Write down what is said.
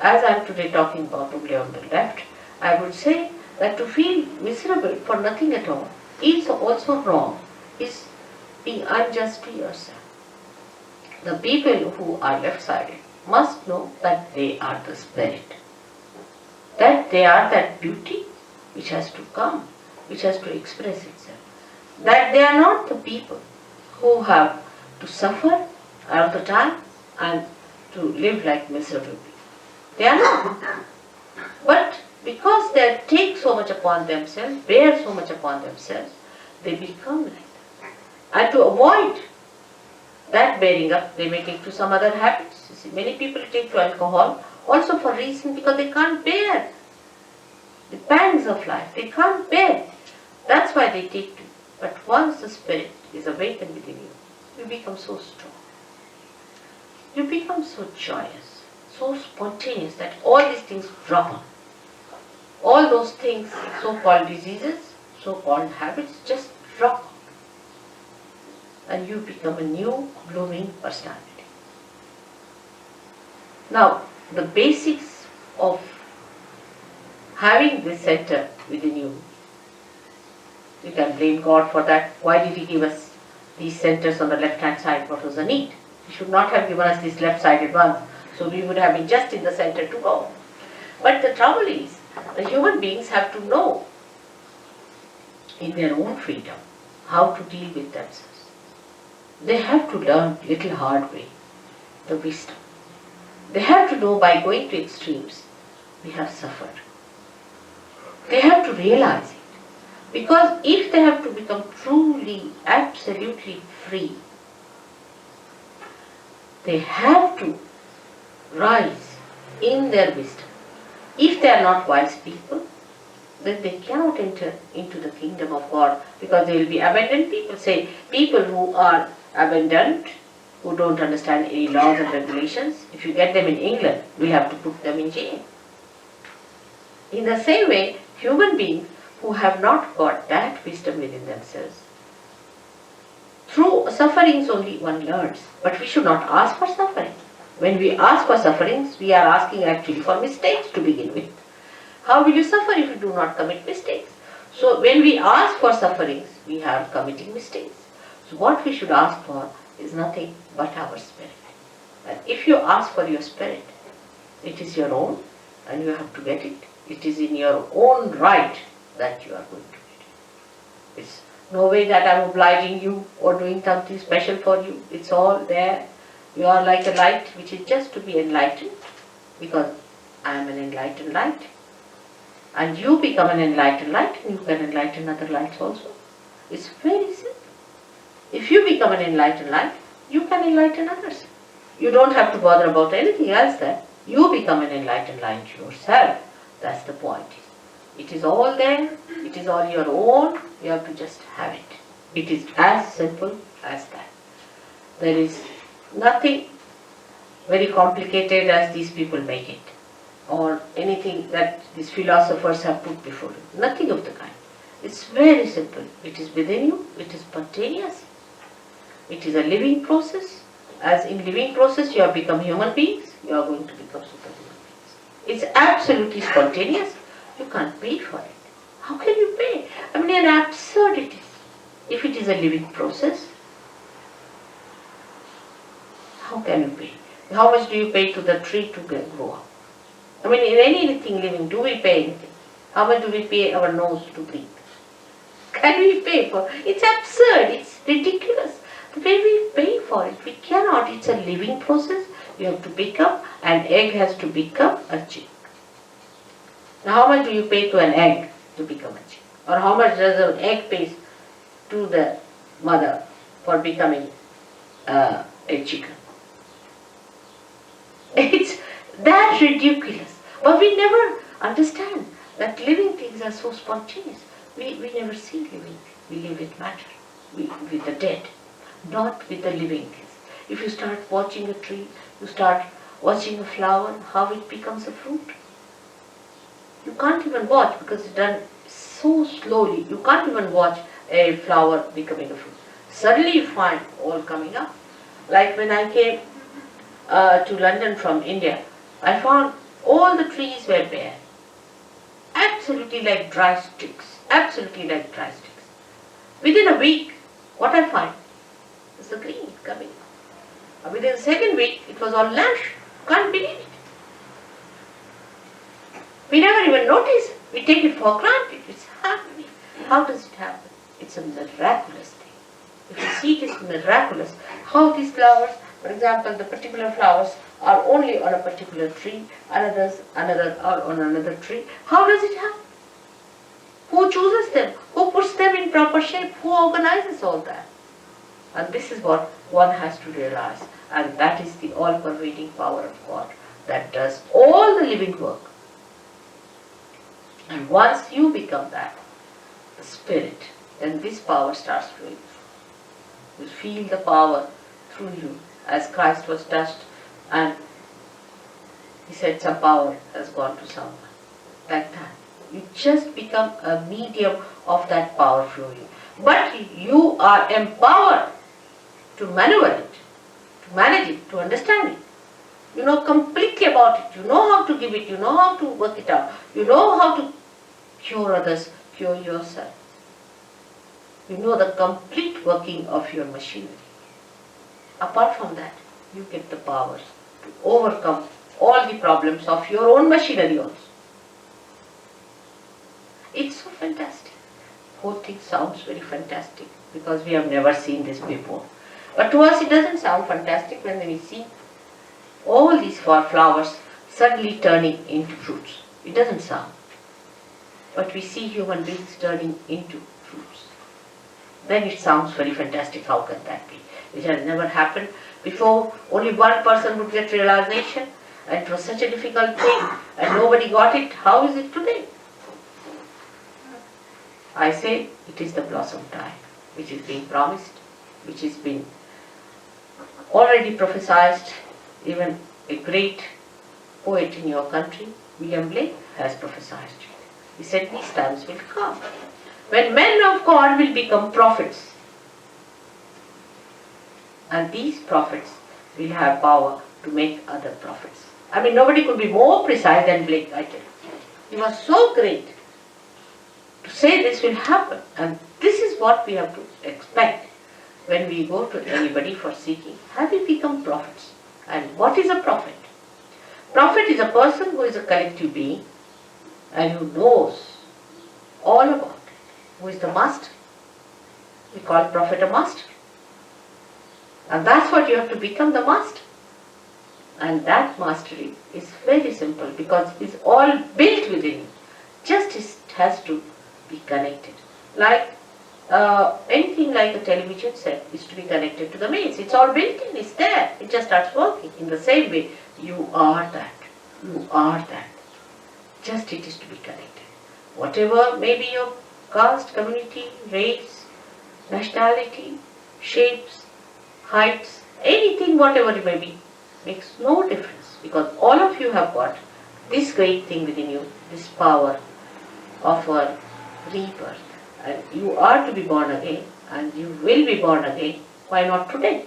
as I am today talking about only on the left, I would say that to feel miserable for nothing at all is also wrong, is being unjust to yourself. The people who are left-sided must know that they are the spirit, that they are that beauty which has to come, which has to express itself, that they are not the people who have to suffer all the time and to live like miserable people. They are not. But because they take so much upon themselves, bear so much upon themselves, they become like that. And to avoid that bearing up, they may take to some other habits. You see, many people take to alcohol also for reason because they can't bear the pangs of life. They can't bear. That's why they take to. But once the spirit is awakened within you, you become so strong. You become so joyous, so spontaneous that all these things drop on. All those things, so-called diseases, so-called habits, just drop on. And you become a new, blooming personality. Now, the basics of having this center within you, you can blame God for that. Why did He give us these centers on the left-hand side? What was the need? He should not have given us these left-sided ones, so we would have been just in the center to go. But the trouble is, the human beings have to know in their own freedom how to deal with themselves. They have to learn little hard way, the wisdom. They have to know by going to extremes, we have suffered. They have to realize it. Because if they have to become truly, absolutely free, they have to rise in their wisdom. If they are not wise people, then they cannot enter into the kingdom of God because they will be abandoned people. Say, people who are abandoned, who don't understand any laws and regulations, if you get them in England, we'll have to put them in jail. In the same way, human beings who have not got that wisdom within themselves, through sufferings only one learns, but we should not ask for suffering. When we ask for sufferings, we are asking actually for mistakes to begin with. How will you suffer if you do not commit mistakes? So when we ask for sufferings, we are committing mistakes. So what we should ask for is nothing but our spirit. And if you ask for your spirit, it is your own and you have to get it. It is in your own right that you are going to get it. It's no way that I am obliging you or doing something special for you. It's all there. You are like a light which is just to be enlightened, because I am an enlightened light. And you become an enlightened light and you can enlighten other lights also. It's very simple. If you become an enlightened light, you can enlighten others. You don't have to bother about anything else there. You become an enlightened light yourself. That's the point. It is all there. It is all your own. You have to just have it. It is as simple as that. There is nothing very complicated as these people make it, or anything that these philosophers have put before you. Nothing of the kind. It's very simple. It is within you. It is spontaneous. It is a living process. As in living process you have become human beings, you are going to become superhuman beings. It's absolutely spontaneous. You can't pay for it. How can you pay? I mean, an absurdity. If it is a living process, how can you pay? How much do you pay to the tree to grow up? I mean, in anything living, do we pay anything? How much do we pay our nose to breathe? Can we pay for it? It's absurd. It's ridiculous. The way we pay for it, we cannot. It's a living process. You have to become, an egg has to become a chick. Now, how much do you pay to an egg to become a chick? Or how much does an egg pay to the mother for becoming a chicken? It's that ridiculous. But we never understand that living things are so spontaneous. We never see living. We live with matter, with the dead, not with the living things. If you start watching a tree, you start watching a flower, how it becomes a fruit. You can't even watch because it's done so slowly. You can't even watch a flower becoming a fruit. Suddenly you find all coming up. Like when I came to London from India, I found All the trees were bare. Absolutely like dry sticks. Absolutely like dry sticks. Within a week, what I find is the green coming. Within the second week, it was all lush. Can't believe it. We never even notice. We take it for granted. It's happening. How does it happen? It's a miraculous thing. If you see it is miraculous, how these flowers, for example, the particular flowers are only on a particular tree, another are on another tree. How does it happen? Who chooses them? Who puts them in proper shape? Who organizes all that? And this is what one has to realize. And that is the all-pervading power of God that does all the living work. And once you become that, the spirit, then this power starts flowing. You feel the power through you as Christ was touched and he said some power has gone to someone. Like that. You just become a medium of that power flowing. But you are empowered to maneuver it, to manage it, to understand it. You know completely about it. You know how to give it. You know how to work it out. You know how to cure others, cure yourself. You know the complete working of your machinery. Apart from that, you get the power to overcome all the problems of your own machinery also. It's so fantastic. Whole thing sounds very fantastic because we have never seen this before. But to us it doesn't sound fantastic when we see all these flowers suddenly turning into fruits. It doesn't sound. But we see human beings turning into fruits. Then it sounds very fantastic. How can that be? It has never happened before. Only one person would get realization, and it was such a difficult thing and nobody got it. How is it today? I say it is the blossom time which is being promised, which has been already prophesied. Even a great poet in your country, William Blake, has prophesied it. He said these times will come when men of God will become prophets. And these prophets will have power to make other prophets. I mean, nobody could be more precise than Blake, I tell you. He was so great to say this will happen. And this is what we have to expect when we go to anybody for seeking. Have we become prophets? And what is a prophet? Prophet is a person who is a collective being and who knows all about it. Who is the master? We call prophet a master. And that's what you have to become, the master. And that mastery is very simple because it's all built within you. Just it has to be connected. Like anything like a television set is to be connected to the mains. It's all built in, it's there. It just starts working. In the same way, you are that. You are that. Just it is to be connected. Whatever may be your caste, community, race, nationality, shapes, heights, anything, whatever it may be, makes no difference because all of you have got this great thing within you, this power of a rebirth. And you are to be born again and you will be born again. Why not today?